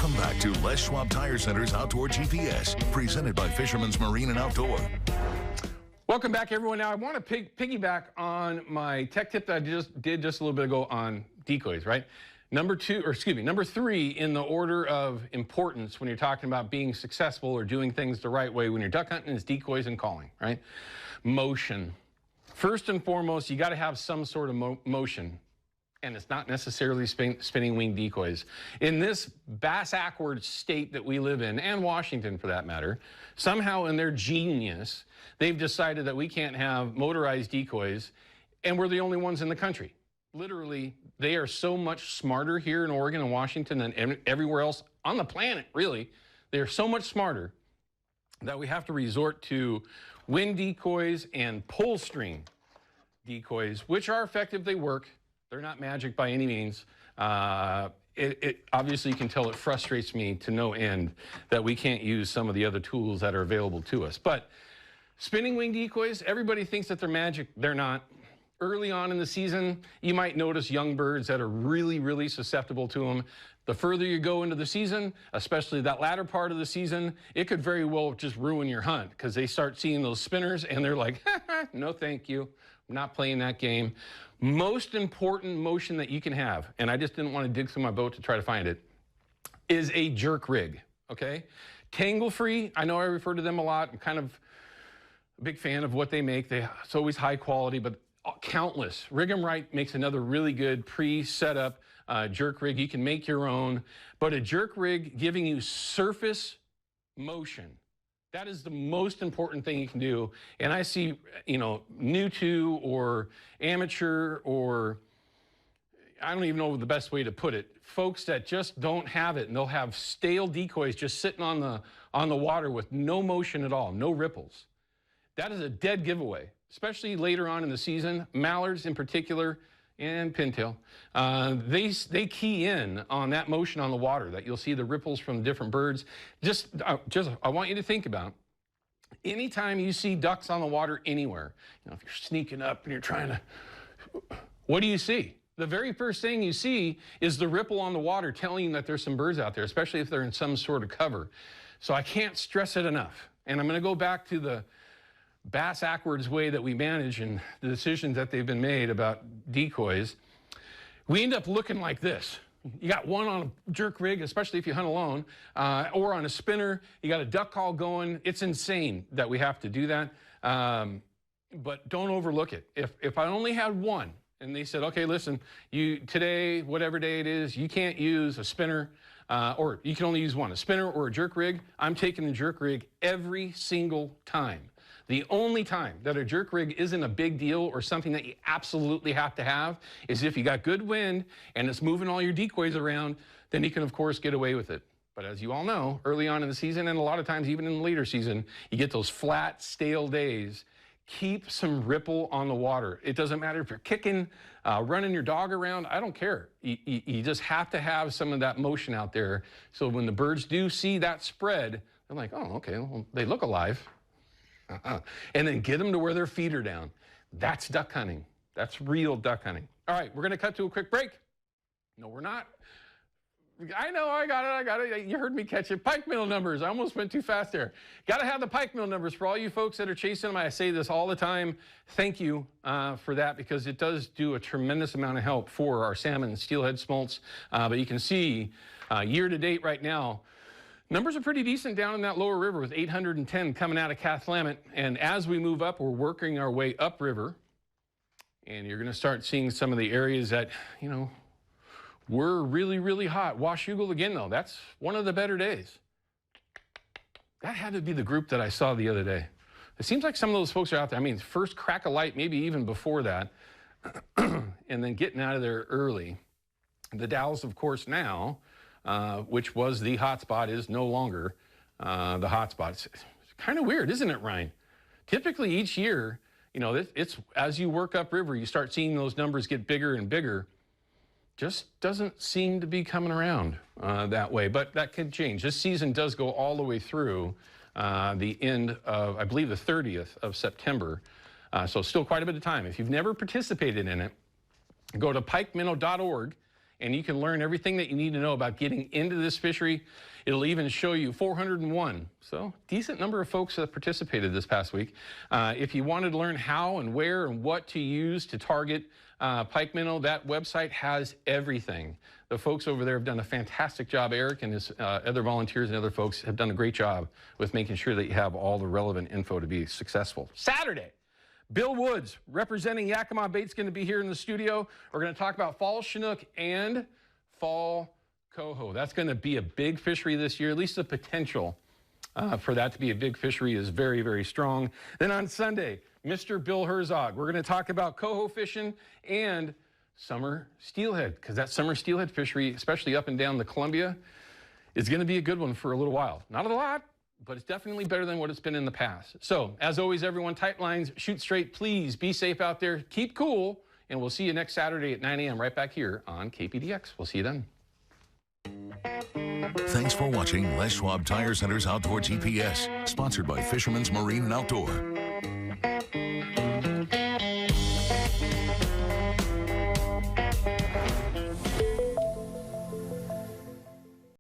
Welcome back to Les Schwab Tire Center's Outdoor GPS, presented by Fisherman's Marine and Outdoor. Welcome back, everyone. Now, I want to piggyback on my tech tip that I did just a little bit ago on decoys, right? Number 3 in the order of importance when you're talking about being successful or doing things the right way when you're duck hunting is decoys and calling, right? Motion. First and foremost, you got to have some sort of motion. And it's not necessarily spinning wing decoys. In this bass-ackward state that we live in, and Washington for that matter, somehow in their genius, they've decided that we can't have motorized decoys, and we're the only ones in the country. Literally, they are so much smarter here in Oregon and Washington than everywhere else on the planet, really. They're so much smarter that we have to resort to wind decoys and pull string decoys, which are effective, they work. They're not magic by any means. Obviously, you can tell it frustrates me to no end that we can't use some of the other tools that are available to us. But spinning wing decoys, everybody thinks that they're magic. They're not. Early on in the season, you might notice young birds that are really, really susceptible to them. The further you go into the season, especially that latter part of the season, it could very well just ruin your hunt because they start seeing those spinners and they're like, no, thank you. I'm not playing that game. Most important motion that you can have, and I just didn't want to dig through my boat to try to find it, is a jerk rig, okay? Tangle Free, I know I refer to them a lot. I'm kind of a big fan of what they make. It's always high quality, but countless. Rig 'em Right makes another really good pre-set up jerk rig. You can make your own, but a jerk rig giving you surface motion, that is the most important thing you can do. And I see, new to or amateur or I don't even know the best way to put it, folks that just don't have it, and they'll have stale decoys just sitting on the water with no motion at all, no ripples. That is a dead giveaway, especially later on in the season. Mallards in particular and pintail, they key in on that motion on the water that you'll see the ripples from different birds. I want you to think about anytime you see ducks on the water anywhere, if you're sneaking up and you're trying to, what do you see? The very first thing you see is the ripple on the water telling you that there's some birds out there, especially if they're in some sort of cover. So I can't stress it enough. And I'm going to go back to the bass-ackwards way that we manage and the decisions that they've been made about decoys. We end up looking like this. You got one on a jerk rig, especially if you hunt alone, or on a spinner. You got a duck call going. It's insane that we have to do that, but don't overlook it. If I only had one, and they said, okay, listen, today, whatever day it is, you can't use a spinner, or you can only use one, a spinner or a jerk rig, I'm taking the jerk rig every single time. The only time that a jerk rig isn't a big deal or something that you absolutely have to have is if you got good wind and it's moving all your decoys around, then you can, of course, get away with it. But as you all know, early on in the season, and a lot of times even in the later season, you get those flat, stale days. Keep some ripple on the water. It doesn't matter if you're kicking, running your dog around, I don't care. You just have to have some of that motion out there. So when the birds do see that spread, they're like, oh, okay, well, they look alive. And then get them to where their feet are down. That's duck hunting. That's real duck hunting. All right, we're going to cut to a quick break. No, we're not. I know, I got it. You heard me catch it. Pike mill numbers. I almost went too fast there. Got to have the pike mill numbers for all you folks that are chasing them. I say this all the time. Thank you for that, because it does do a tremendous amount of help for our salmon and steelhead smolts. But you can see year to date right now, numbers are pretty decent down in that lower river with 810 coming out of Cathlamet. And as we move up, we're working our way upriver. And you're going to start seeing some of the areas that, were really, really hot. Washougal again, though. That's one of the better days. That had to be the group that I saw the other day. It seems like some of those folks are out there. I mean, first crack of light, maybe even before that, and then getting out of there early. The Dalles, of course, now, which was the hot spot, is no longer the hot spot. It's kind of weird, isn't it, Ryan? Typically each year, it's as you work upriver, you start seeing those numbers get bigger and bigger. Just doesn't seem to be coming around that way, but that could change. This season does go all the way through the end of, I believe, the 30th of September. So still quite a bit of time. If you've never participated in it, go to pikeminnow.org and you can learn everything that you need to know about getting into this fishery. It'll even show you 401. So decent number of folks that participated this past week. If you wanted to learn how and where and what to use to target pike minnow, that website has everything. The folks over there have done a fantastic job. Eric and his other volunteers and other folks have done a great job with making sure that you have all the relevant info to be successful. Saturday, Bill Woods, representing Yakima Bait's going to be here in the studio. We're going to talk about fall Chinook and fall coho. That's going to be a big fishery this year, at least the potential for that to be a big fishery is very, very strong. Then on Sunday, Mr. Bill Herzog, we're going to talk about coho fishing and summer steelhead, because that summer steelhead fishery, especially up and down the Columbia, is going to be a good one for a little while. Not a lot, but it's definitely better than what it's been in the past. So, as always, everyone, tight lines, shoot straight, please be safe out there, keep cool, and we'll see you next Saturday at 9 a.m. right back here on KPDX. We'll see you then. Thanks for watching Les Schwab Tire Center's Outdoor GPS, sponsored by Fisherman's Marine and Outdoor.